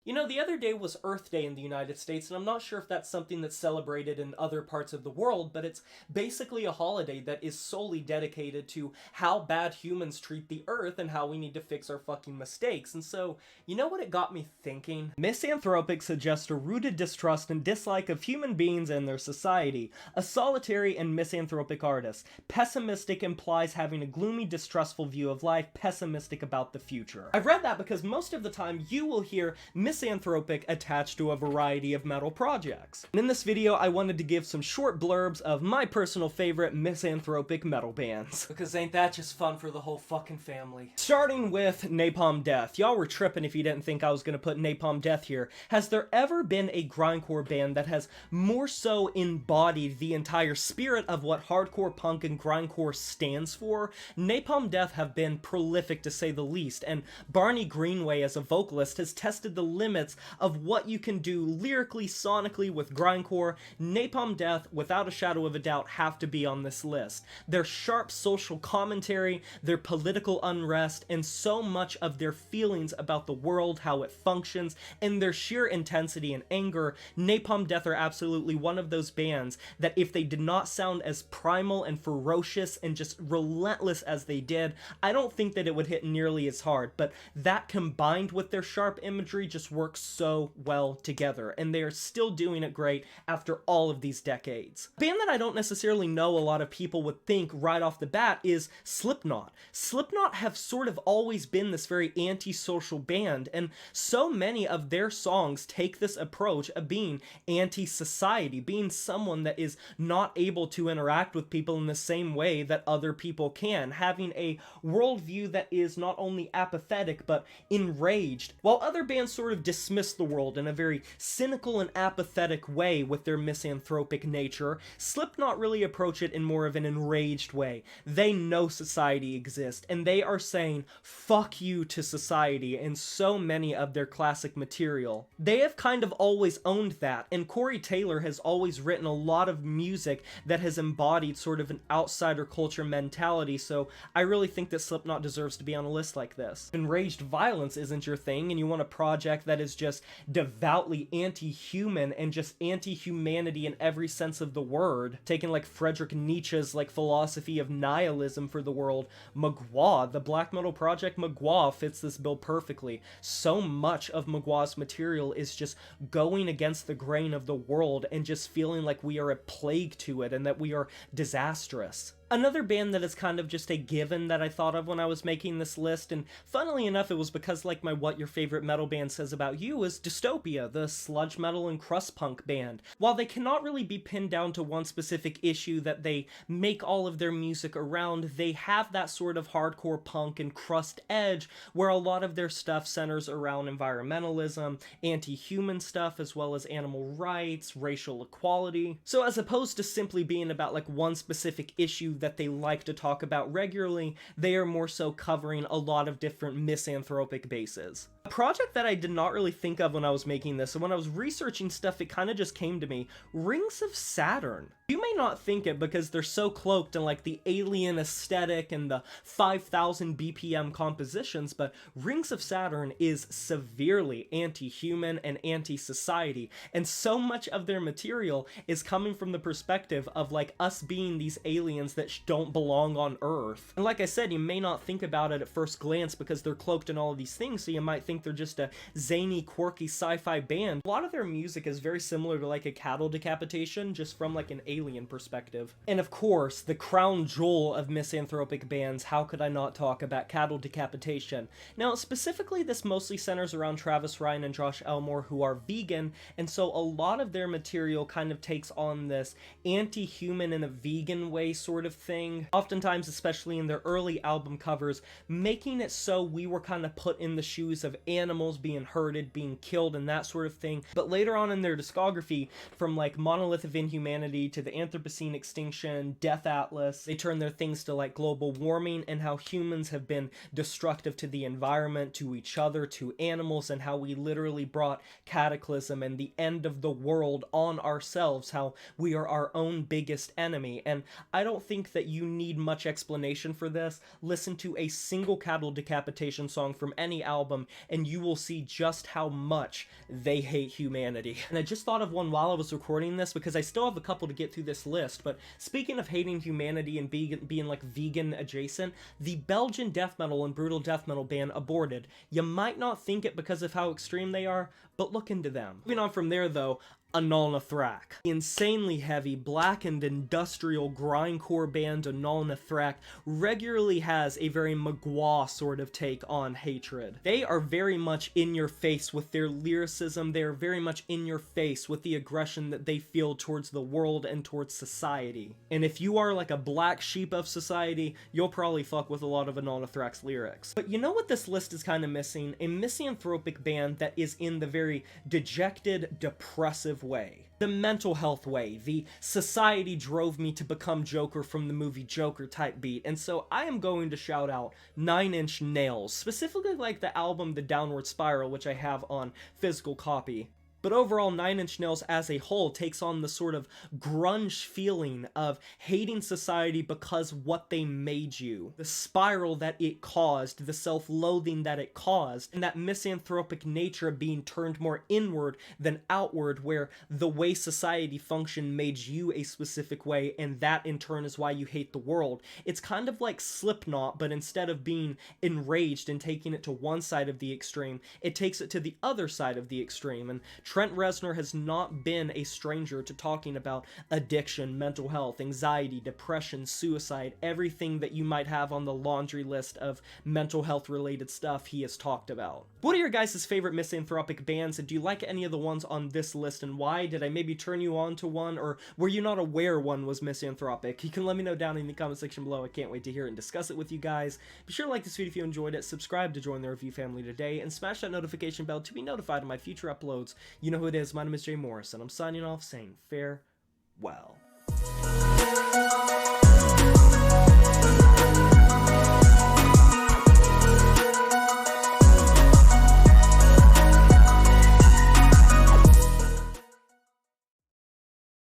You know, the other day was Earth Day in the United States, and I'm not sure if that's something that's celebrated in other parts of the world, but it's basically a holiday that is solely dedicated to how bad humans treat the Earth and how we need to fix our fucking mistakes. And so, you know what it got me thinking? Misanthropic suggests a rooted distrust and dislike of human beings and their society. A solitary and misanthropic artist. Pessimistic implies having a gloomy, distrustful view of life, pessimistic about the future. I've read that because most of the time you will hear Misanthropic attached to a variety of metal projects. And in this video, I wanted to give some short blurbs of my personal favorite misanthropic metal bands. Because ain't that just fun for the whole fucking family. Starting with Napalm Death. Y'all were tripping if you didn't think I was gonna put Napalm Death here. Has there ever been a grindcore band that has more so embodied the entire spirit of what hardcore punk and grindcore stands for? Napalm Death have been prolific to say the least, and Barney Greenway as a vocalist has tested the limits of what you can do lyrically, sonically with grindcore. Napalm Death, without a shadow of a doubt, have to be on this list. Their sharp social commentary, their political unrest, and so much of their feelings about the world, how it functions, and their sheer intensity and anger. Napalm Death are absolutely one of those bands that if they did not sound as primal and ferocious and just relentless as they did, I don't think that it would hit nearly as hard, but that combined with their sharp imagery just works so well together, and they are still doing it great after all of these decades. A band that I don't necessarily know a lot of people would think right off the bat is Slipknot. Slipknot have sort of always been this very anti-social band, and so many of their songs take this approach of being anti-society, being someone that is not able to interact with people in the same way that other people can, having a worldview that is not only apathetic but enraged. While other bands sort of dismiss the world in a very cynical and apathetic way with their misanthropic nature, Slipknot really approach it in more of an enraged way. They know society exists, and they are saying fuck you to society in so many of their classic material. They have kind of always owned that, and Corey Taylor has always written a lot of music that has embodied sort of an outsider culture mentality, so I really think that Slipknot deserves to be on a list like this. Enraged violence isn't your thing, and you want a project that is just devoutly anti-human and just anti-humanity in every sense of the word, taking like Friedrich Nietzsche's like philosophy of nihilism for the world. Magua, the black metal project Magua, fits this bill perfectly. So much of Magua's material is just going against the grain of the world and just feeling like we are a plague to it and that we are disastrous. Another band that is kind of just a given that I thought of when I was making this list, and funnily enough it was because like my What Your Favorite Metal Band Says About You, is Dystopia, the sludge metal and crust punk band. While they cannot really be pinned down to one specific issue that they make all of their music around, they have that sort of hardcore punk and crust edge where a lot of their stuff centers around environmentalism, anti-human stuff, as well as animal rights, racial equality. So as opposed to simply being about like one specific issue that they like to talk about regularly, they are more so covering a lot of different misanthropic bases. A project that I did not really think of when I was making this, and when I was researching stuff, it kind of just came to me. Rings of Saturn. You may not think it because they're so cloaked in like the alien aesthetic and the 5,000 BPM compositions, but Rings of Saturn is severely anti-human and anti-society, and so much of their material is coming from the perspective of like us being these aliens that don't belong on Earth. And like I said, you may not think about it at first glance because they're cloaked in all of these things, so you might think they're just a zany, quirky sci-fi band. A lot of their music is very similar to like a Cattle Decapitation, just from like an alien perspective. And of course, the crown jewel of misanthropic bands, how could I not talk about Cattle Decapitation? Now, specifically, this mostly centers around Travis Ryan and Josh Elmore, who are vegan, and so a lot of their material kind of takes on this anti-human in a vegan way sort of thing. Oftentimes, especially in their early album covers, making it so we were kind of put in the shoes of animals being herded, being killed, and that sort of thing. But later on in their discography, from like Monolith of Inhumanity to the Anthropocene Extinction, Death Atlas, they turn their things to like global warming and how humans have been destructive to the environment, to each other, to animals, and how we literally brought cataclysm and the end of the world on ourselves, how we are our own biggest enemy. And I don't think that you need much explanation for this. Listen to a single Cattle Decapitation song from any album and you will see just how much they hate humanity. And I just thought of one while I was recording this, because I still have a couple to get through this list, but speaking of hating humanity and being like vegan adjacent, the Belgian death metal and brutal death metal band Aborted. You might not think it because of how extreme they are, but look into them. Moving on from there though, Anal-Nathrak. The insanely heavy, blackened, industrial grindcore band Anal-Nathrak regularly has a very Magua sort of take on hatred. They are very much in your face with their lyricism, they are very much in your face with the aggression that they feel towards the world and towards society. And if you are like a black sheep of society, you'll probably fuck with a lot of Anal-Nathrak's lyrics. But you know what this list is kind of missing? A misanthropic band that is in the very dejected, depressive way. The mental health way, the society drove me to become Joker from the movie Joker type beat, and so I am going to shout out 9 Inch Nails, specifically like the album The Downward Spiral, which I have on physical copy. But overall, 9 Inch Nails as a whole takes on the sort of grunge feeling of hating society because what they made you. The spiral that it caused, the self-loathing that it caused, and that misanthropic nature of being turned more inward than outward, where the way society functioned made you a specific way, and that in turn is why you hate the world. It's kind of like Slipknot, but instead of being enraged and taking it to one side of the extreme, it takes it to the other side of the extreme, and Trent Reznor has not been a stranger to talking about addiction, mental health, anxiety, depression, suicide, everything that you might have on the laundry list of mental health related stuff he has talked about. What are your guys' favorite misanthropic bands, and do you like any of the ones on this list, and why? Did I maybe turn you on to one, or were you not aware one was misanthropic? You can let me know down in the comment section below. I can't wait to hear it and discuss it with you guys. Be sure to like this video if you enjoyed it, subscribe to join the review family today, and smash that notification bell to be notified of my future uploads. You know who it is. My name is Jay Morris, and I'm signing off saying farewell.